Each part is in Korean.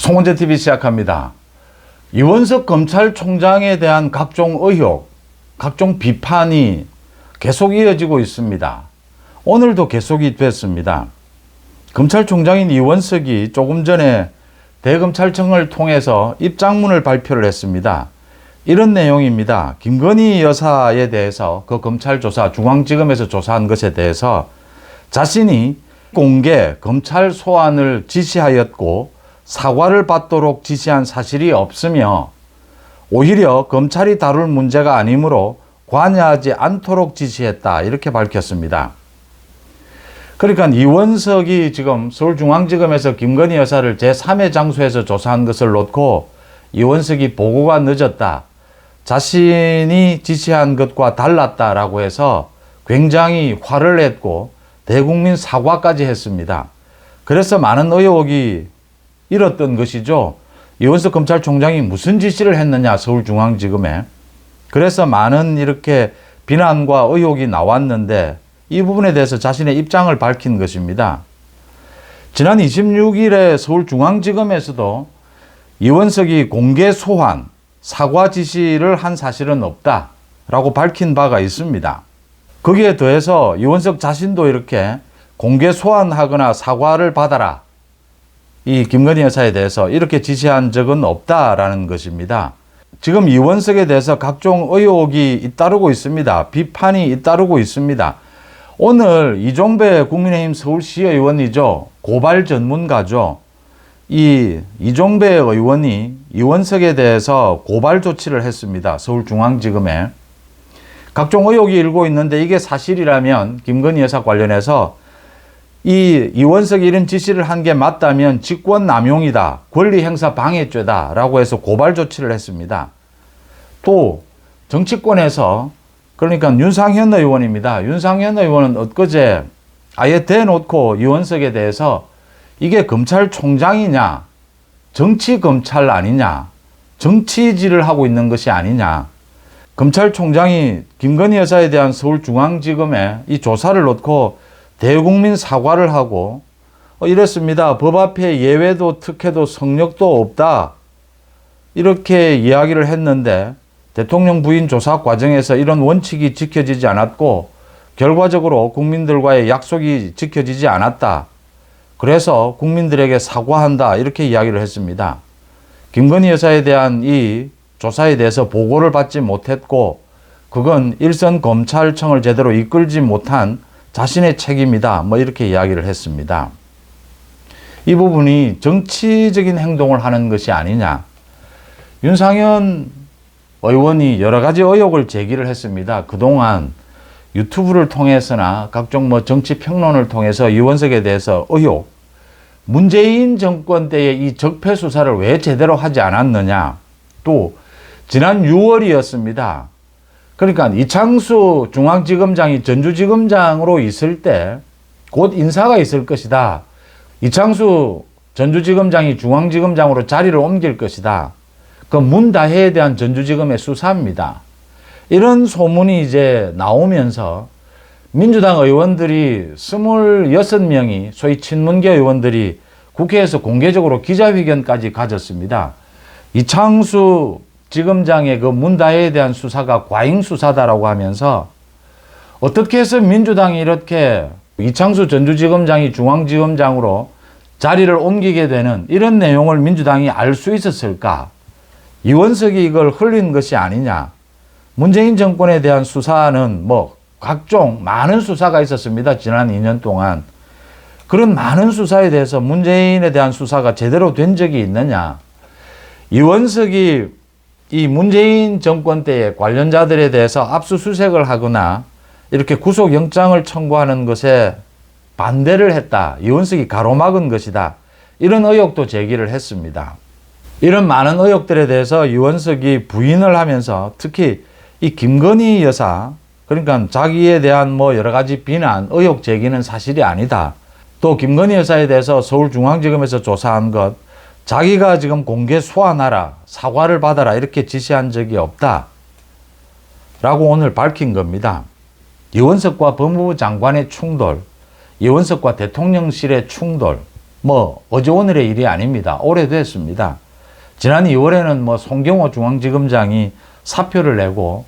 송원재TV 시작합니다. 이원석 검찰총장에 대한 각종 의혹, 각종 비판이 계속 이어지고 있습니다. 오늘도 계속이 됐습니다. 검찰총장인 이원석이 조금 전에 대검찰청을 통해서 입장문을 발표를 했습니다. 이런 내용입니다. 김건희 여사에 대해서 그 검찰 조사, 중앙지검에서 조사한 것에 대해서 자신이 공개 검찰 소환을 지시하였고 사과를 받도록 지시한 사실이 없으며 오히려 검찰이 다룰 문제가 아니므로 관여하지 않도록 지시했다, 이렇게 밝혔습니다. 그러니까 이원석이 지금 서울중앙지검에서 김건희 여사를 제3의 장소에서 조사한 것을 놓고 이원석이 보고가 늦었다, 자신이 지시한 것과 달랐다라고 해서 굉장히 화를 냈고 대국민 사과까지 했습니다. 그래서 많은 의혹이 일었던 것이죠. 이원석 검찰총장이 무슨 지시를 했느냐, 서울중앙지검에. 그래서 많은 이렇게 비난과 의혹이 나왔는데 이 부분에 대해서 자신의 입장을 밝힌 것입니다. 지난 26일에 서울중앙지검에서도 이원석이 공개 소환, 사과 지시를 한 사실은 없다라고 밝힌 바가 있습니다. 거기에 더해서 이원석 자신도 이렇게 공개 소환하거나 사과를 받아라, 이 김건희 여사에 대해서 이렇게 지시한 적은 없다라는 것입니다. 지금 이원석에 대해서 각종 의혹이 잇따르고 있습니다. 비판이 잇따르고 있습니다. 오늘 이종배 국민의힘 서울시의원이죠. 고발 전문가죠. 이 이종배 의원이 이원석에 대해서 고발 조치를 했습니다. 서울중앙지검에. 각종 의혹이 일고 있는데 이게 사실이라면 김건희 여사 관련해서 이원석이 이런 지시를 한 게 맞다면 직권남용이다, 권리행사 방해죄다 라고 해서 고발 조치를 했습니다. 또 정치권에서, 그러니까 윤상현 의원입니다. 윤상현 의원은 엊그제 아예 대놓고 이원석에 대해서 이게 검찰총장이냐, 정치검찰 아니냐, 정치질을 하고 있는 것이 아니냐, 검찰총장이 김건희 여사에 대한 서울중앙지검에 이 조사를 놓고 대국민 사과를 하고 이랬습니다. 법 앞에 예외도 특혜도 성역도 없다, 이렇게 이야기를 했는데 대통령 부인 조사 과정에서 이런 원칙이 지켜지지 않았고 결과적으로 국민들과의 약속이 지켜지지 않았다, 그래서 국민들에게 사과한다, 이렇게 이야기를 했습니다. 김건희 여사에 대한 이 조사에 대해서 보고를 받지 못했고 그건 일선 검찰청을 제대로 이끌지 못한 자신의 책임이다, 이렇게 이야기를 했습니다. 이 부분이 정치적인 행동을 하는 것이 아니냐. 윤상현 의원이 여러 가지 의혹을 제기를 했습니다. 그동안 유튜브를 통해서나 각종 정치 평론을 통해서 이원석에 대해서 의혹, 문재인 정권 때의 이 적폐 수사를 왜 제대로 하지 않았느냐. 또 지난 6월이었습니다. 그러니까 이창수 중앙지검장이 전주지검장으로 있을 때 곧 인사가 있을 것이다, 이창수 전주지검장이 중앙지검장으로 자리를 옮길 것이다, 그 문다혜에 대한 전주지검의 수사입니다. 이런 소문이 이제 나오면서 민주당 의원들이 26명이, 소위 친문계 의원들이 국회에서 공개적으로 기자회견까지 가졌습니다. 이창수 지검장의 그 문다혜에 대한 수사가 과잉 수사다라고 하면서 어떻게 해서 민주당이 이렇게 이창수 전주지검장이 중앙지검장으로 자리를 옮기게 되는 이런 내용을 민주당이 알 수 있었을까? 이원석이 이걸 흘린 것이 아니냐. 문재인 정권에 대한 수사는 각종 많은 수사가 있었습니다. 지난 2년 동안. 그런 많은 수사에 대해서 문재인에 대한 수사가 제대로 된 적이 있느냐. 이원석이 이 문재인 정권 때의 관련자들에 대해서 압수수색을 하거나 이렇게 구속영장을 청구하는 것에 반대를 했다, 이원석이 가로막은 것이다, 이런 의혹도 제기를 했습니다. 이런 많은 의혹들에 대해서 이원석이 부인을 하면서 특히 이 김건희 여사, 그러니까 자기에 대한 여러 가지 비난, 의혹 제기는 사실이 아니다. 또 김건희 여사에 대해서 서울중앙지검에서 조사한 것, 자기가 지금 공개 소환하라, 사과를 받아라, 이렇게 지시한 적이 없다 라고 오늘 밝힌 겁니다. 이원석과 법무부 장관의 충돌, 이원석과 대통령실의 충돌, 뭐 어제 오늘의 일이 아닙니다. 오래됐습니다. 지난 2월에는 뭐 송경호 중앙지검장이 사표를 내고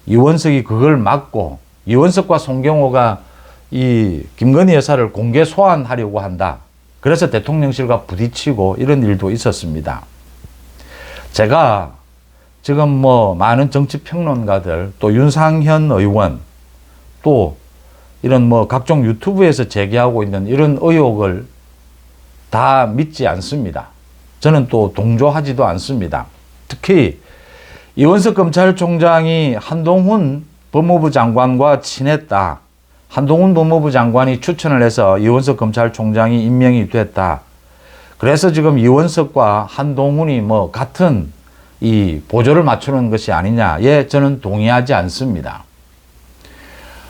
이원석이 그걸 막고 이원석과 송경호가 이 김건희 여사를 공개 소환하려고 한다. 그래서 대통령실과 부딪히고 이런 일도 있었습니다. 제가 지금 뭐 많은 정치평론가들 또 윤상현 의원 또 이런 뭐 각종 유튜브에서 제기하고 있는 이런 의혹을 다 믿지 않습니다. 저는 또 동조하지도 않습니다. 특히 이원석 검찰총장이 한동훈 법무부 장관과 친했다. 한동훈 법무부 장관이 추천을 해서 이원석 검찰총장이 임명이 됐다. 그래서 지금 이원석과 한동훈이 뭐 같은 이 보조를 맞추는 것이 아니냐에 저는 동의하지 않습니다.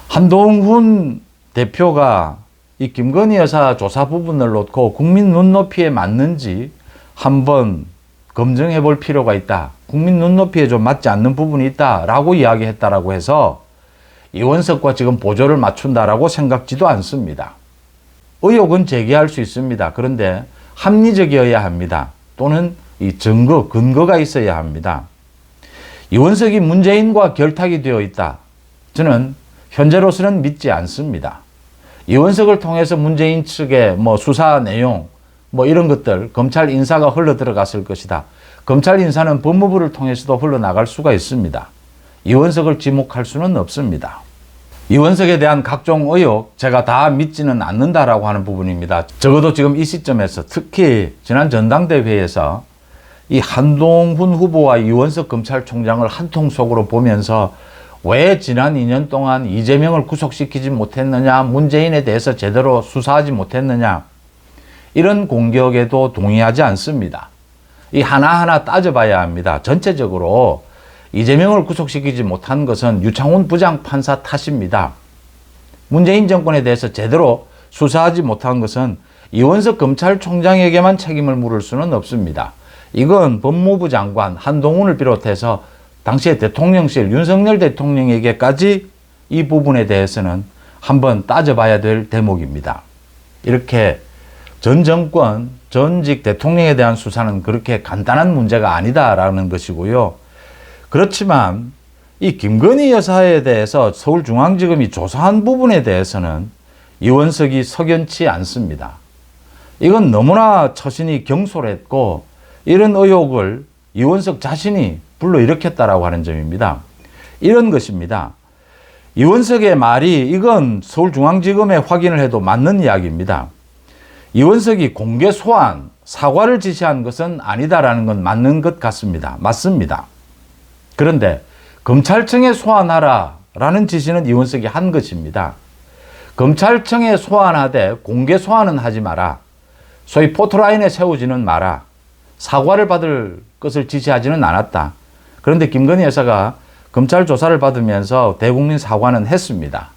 한동훈 대표가 이 김건희 여사 조사 부분을 놓고 국민 눈높이에 맞는지 한번 검증해 볼 필요가 있다. 국민 눈높이에 좀 맞지 않는 부분이 있다라고 이야기했다라고 해서 이원석과 지금 보조를 맞춘다라고 생각지도 않습니다. 의혹은 제기할 수 있습니다. 그런데 합리적이어야 합니다. 또는 이 증거, 근거가 있어야 합니다. 이원석이 문재인과 결탁이 되어 있다. 저는 현재로서는 믿지 않습니다. 이원석을 통해서 문재인 측의 뭐 수사 내용, 뭐 이런 것들, 검찰 인사가 흘러 들어갔을 것이다. 검찰 인사는 법무부를 통해서도 흘러나갈 수가 있습니다. 이원석을 지목할 수는 없습니다. 이원석에 대한 각종 의혹, 제가 다 믿지는 않는다라고 하는 부분입니다. 적어도 지금 이 시점에서 특히 지난 전당대회에서 이 한동훈 후보와 이원석 검찰총장을 한 통속으로 보면서 왜 지난 2년 동안 이재명을 구속시키지 못했느냐, 문재인에 대해서 제대로 수사하지 못했느냐, 이런 공격에도 동의하지 않습니다. 이 하나하나 따져봐야 합니다. 전체적으로 이재명을 구속시키지 못한 것은 유창훈 부장판사 탓입니다. 문재인 정권에 대해서 제대로 수사하지 못한 것은 이원석 검찰총장에게만 책임을 물을 수는 없습니다. 이건 법무부 장관 한동훈을 비롯해서 당시의 대통령실 윤석열 대통령에게까지 이 부분에 대해서는 한번 따져봐야 될 대목입니다. 이렇게 전 정권, 전직 대통령에 대한 수사는 그렇게 간단한 문제가 아니다라는 것이고요. 그렇지만 이 김건희 여사에 대해서 서울중앙지검이 조사한 부분에 대해서는 이원석이 석연치 않습니다. 이건 너무나 처신이 경솔했고 이런 의혹을 이원석 자신이 불러일으켰다라고 하는 점입니다. 이런 것입니다. 이원석의 말이 이건 서울중앙지검에 확인을 해도 맞는 이야기입니다. 이원석이 공개 소환, 사과를 지시한 것은 아니다라는 건 맞는 것 같습니다. 맞습니다. 그런데 검찰청에 소환하라라는 지시는 이원석이 한 것입니다. 검찰청에 소환하되 공개 소환은 하지 마라. 소위 포토라인에 세우지는 마라. 사과를 받을 것을 지시하지는 않았다. 그런데 김건희 여사가 검찰 조사를 받으면서 대국민 사과는 했습니다.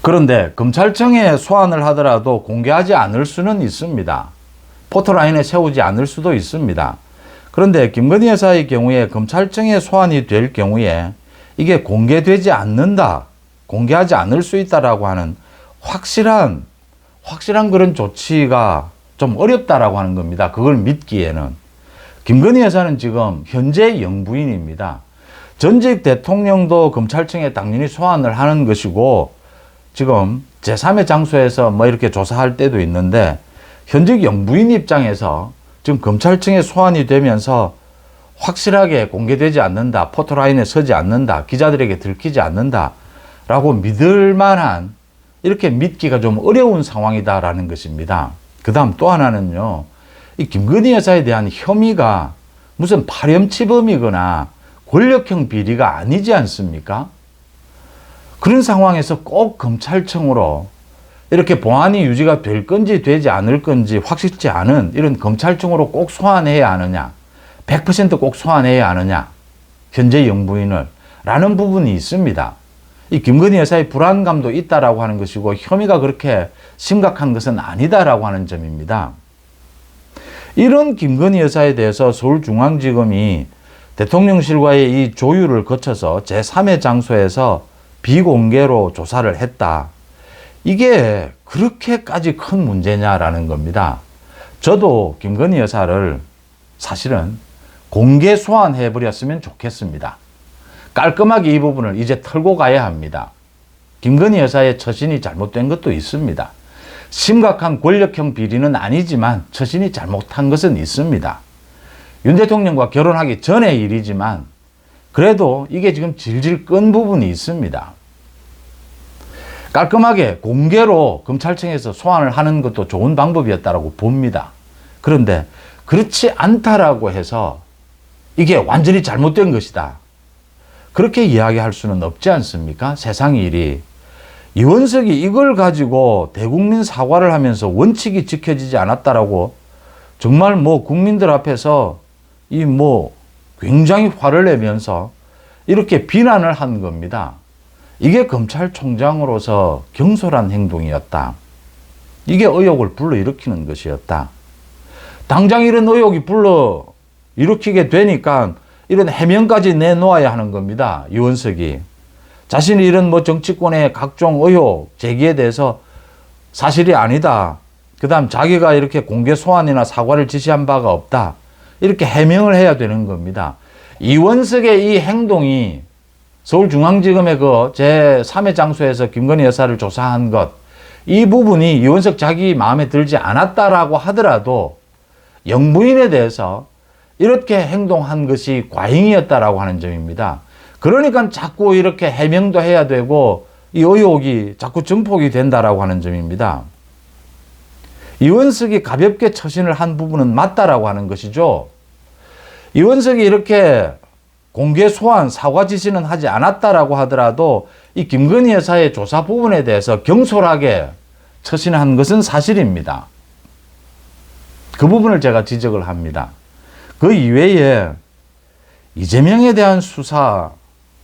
그런데 검찰청에 소환을 하더라도 공개하지 않을 수는 있습니다. 포토라인에 세우지 않을 수도 있습니다. 그런데 김건희 여사의 경우에 검찰청에 소환이 될 경우에 이게 공개되지 않는다, 공개하지 않을 수 있다라고 하는 확실한 그런 조치가 좀 어렵다라고 하는 겁니다. 그걸 믿기에는. 김건희 여사는 지금 현재 영부인입니다. 전직 대통령도 검찰청에 당연히 소환을 하는 것이고 지금 제3의 장소에서 뭐 이렇게 조사할 때도 있는데 현직 영부인 입장에서 지금 검찰청에 소환이 되면서 확실하게 공개되지 않는다, 포토라인에 서지 않는다, 기자들에게 들키지 않는다 라고 믿을 만한, 이렇게 믿기가 좀 어려운 상황이다라는 것입니다. 그 다음 또 하나는요, 이 김건희 여사에 대한 혐의가 무슨 파렴치범이거나 권력형 비리가 아니지 않습니까? 그런 상황에서 꼭 검찰청으로 이렇게 보안이 유지가 될 건지 되지 않을 건지 확실치 않은 이런 검찰청으로 꼭 소환해야 하느냐, 100%꼭 소환해야 하느냐, 현재 영부인을 라는 부분이 있습니다. 이 김건희 여사의 불안감도 있다라고 하는 것이고 혐의가 그렇게 심각한 것은 아니다라고 하는 점입니다. 이런 김건희 여사에 대해서 서울중앙지검이 대통령실과의 이 조율을 거쳐서 제3의 장소에서 비공개로 조사를 했다. 이게 그렇게까지 큰 문제냐라는 겁니다. 저도 김건희 여사를 사실은 공개 소환해 버렸으면 좋겠습니다. 깔끔하게 이 부분을 이제 털고 가야 합니다. 김건희 여사의 처신이 잘못된 것도 있습니다. 심각한 권력형 비리는 아니지만 처신이 잘못한 것은 있습니다. 윤 대통령과 결혼하기 전의 일이지만 그래도 이게 지금 질질 끈 부분이 있습니다. 깔끔하게 공개로 검찰청에서 소환을 하는 것도 좋은 방법이었다고 봅니다. 그런데 그렇지 않다라고 해서 이게 완전히 잘못된 것이다, 그렇게 이야기할 수는 없지 않습니까? 세상 일이. 이원석이 이걸 가지고 대국민 사과를 하면서 원칙이 지켜지지 않았다라고 정말 뭐 국민들 앞에서 이 뭐 굉장히 화를 내면서 이렇게 비난을 한 겁니다. 이게 검찰총장으로서 경솔한 행동이었다. 이게 의혹을 불러일으키는 것이었다. 당장 이런 의혹이 불러일으키게 되니까 이런 해명까지 내놓아야 하는 겁니다. 이원석이. 자신이 이런 뭐 정치권의 각종 의혹 제기에 대해서 사실이 아니다, 그 다음 자기가 이렇게 공개 소환이나 사과를 지시한 바가 없다, 이렇게 해명을 해야 되는 겁니다. 이원석의 이 행동이 서울중앙지검의 그 제3의 장소에서 김건희 여사를 조사한 것, 이 부분이 이원석 자기 마음에 들지 않았다라고 하더라도 영부인에 대해서 이렇게 행동한 것이 과잉이었다라고 하는 점입니다. 그러니까 자꾸 이렇게 해명도 해야 되고 이 의혹이 자꾸 증폭이 된다라고 하는 점입니다. 이원석이 가볍게 처신을 한 부분은 맞다라고 하는 것이죠. 이원석이 이렇게 공개 소환, 사과 지시는 하지 않았다라고 하더라도 이 김건희 여사의 조사 부분에 대해서 경솔하게 처신한 것은 사실입니다. 그 부분을 제가 지적을 합니다. 그 이외에 이재명에 대한 수사,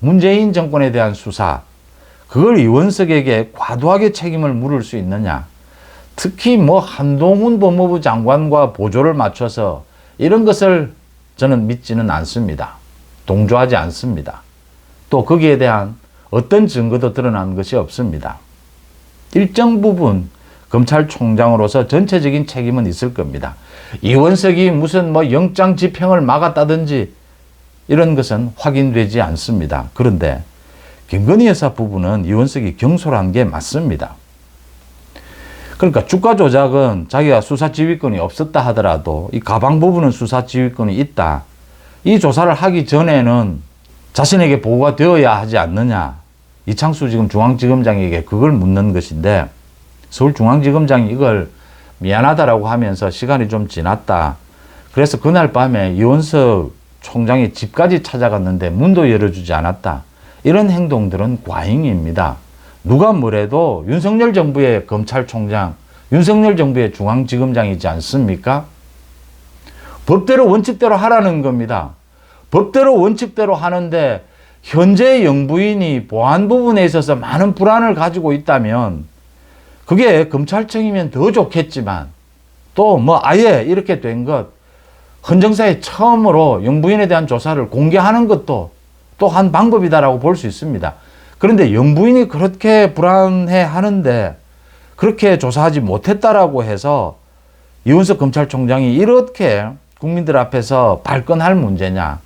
문재인 정권에 대한 수사, 그걸 이원석에게 과도하게 책임을 물을 수 있느냐. 특히 뭐 한동훈 법무부 장관과 보조를 맞춰서 이런 것을 저는 믿지는 않습니다. 동조하지 않습니다. 또 거기에 대한 어떤 증거도 드러난 것이 없습니다. 일정 부분 검찰총장으로서 전체적인 책임은 있을 겁니다. 이원석이 무슨 뭐 영장 집행을 막았다든지 이런 것은 확인되지 않습니다. 그런데 김건희 여사 부분은 이원석이 경솔한 게 맞습니다. 그러니까 주가 조작은 자기가 수사 지휘권이 없었다 하더라도 이 가방 부분은 수사 지휘권이 있다. 이 조사를 하기 전에는 자신에게 보고가 되어야 하지 않느냐. 이창수 지금 중앙지검장에게 그걸 묻는 것인데 서울중앙지검장이 이걸 미안하다라고 하면서 시간이 좀 지났다. 그래서 그날 밤에 이원석 총장이 집까지 찾아갔는데 문도 열어주지 않았다. 이런 행동들은 과잉입니다. 누가 뭐래도 윤석열 정부의 검찰총장, 윤석열 정부의 중앙지검장이지 않습니까? 법대로 원칙대로 하라는 겁니다. 법대로 원칙대로 하는데 현재 영부인이 보안 부분에 있어서 많은 불안을 가지고 있다면 그게 검찰청이면 더 좋겠지만 또 뭐 아예 이렇게 된 것, 헌정사에 처음으로 영부인에 대한 조사를 공개하는 것도 또 한 방법이다라고 볼 수 있습니다. 그런데 영부인이 그렇게 불안해 하는데 그렇게 조사하지 못했다라고 해서 이원석 검찰총장이 이렇게 국민들 앞에서 발끈할 문제냐,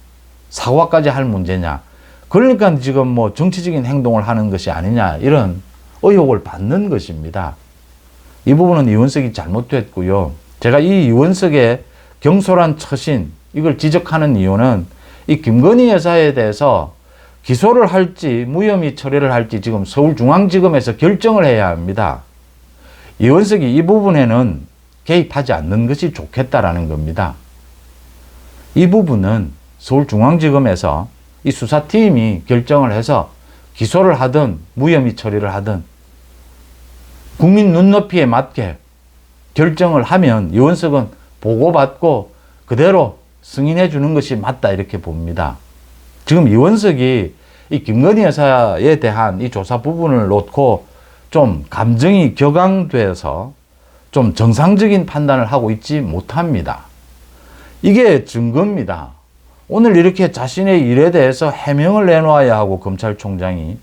사과까지 할 문제냐, 그러니까 지금 뭐 정치적인 행동을 하는 것이 아니냐, 이런 의혹을 받는 것입니다. 이 부분은 이원석이 잘못됐고요. 제가 이 이원석의 경솔한 처신, 이걸 지적하는 이유는 이 김건희 여사에 대해서 기소를 할지 무혐의 처리를 할지 지금 서울중앙지검에서 결정을 해야 합니다. 이원석이 이 부분에는 개입하지 않는 것이 좋겠다라는 겁니다. 이 부분은 서울중앙지검에서 이 수사팀이 결정을 해서 기소를 하든 무혐의 처리를 하든 국민 눈높이에 맞게 결정을 하면 이원석은 보고받고 그대로 승인해 주는 것이 맞다, 이렇게 봅니다. 지금 이원석이 이 김건희 여사에 대한 이 조사 부분을 놓고 좀 감정이 격앙돼서 좀 정상적인 판단을 하고 있지 못합니다. 이게 증거입니다. 오늘 이렇게 자신의 일에 대해서 해명을 내놓아야 하고 검찰총장이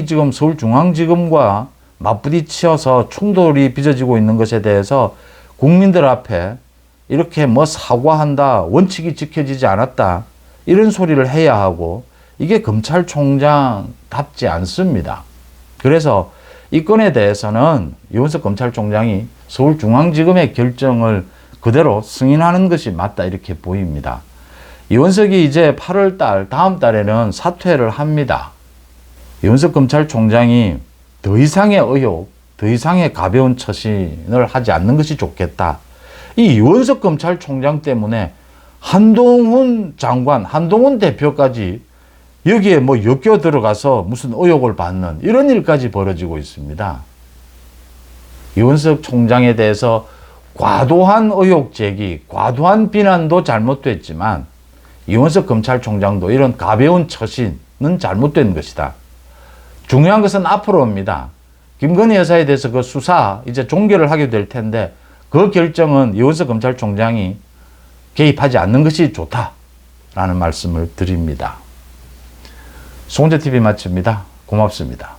지금 서울중앙지검과 맞부딪혀서 충돌이 빚어지고 있는 것에 대해서 국민들 앞에 이렇게 뭐 사과한다, 원칙이 지켜지지 않았다, 이런 소리를 해야 하고, 이게 검찰총장답지 않습니다. 그래서 이 건에 대해서는 이원석 검찰총장이 서울중앙지검의 결정을 그대로 승인하는 것이 맞다, 이렇게 보입니다. 이원석이 이제 8월 달, 다음 달에는 사퇴를 합니다. 이원석 검찰총장이 더 이상의 의혹, 더 이상의 가벼운 처신을 하지 않는 것이 좋겠다. 이 이원석 검찰총장 때문에 한동훈 장관, 한동훈 대표까지 여기에 뭐 엮여 들어가서 무슨 의혹을 받는 이런 일까지 벌어지고 있습니다. 이원석 총장에 대해서 과도한 의혹 제기, 과도한 비난도 잘못됐지만 이원석 검찰총장도 이런 가벼운 처신은 잘못된 것이다. 중요한 것은 앞으로입니다. 김건희 여사에 대해서 그 수사 이제 종결을 하게 될 텐데 그 결정은 이원석 검찰총장이 개입하지 않는 것이 좋다라는 말씀을 드립니다. 송재TV 마칩니다. 고맙습니다.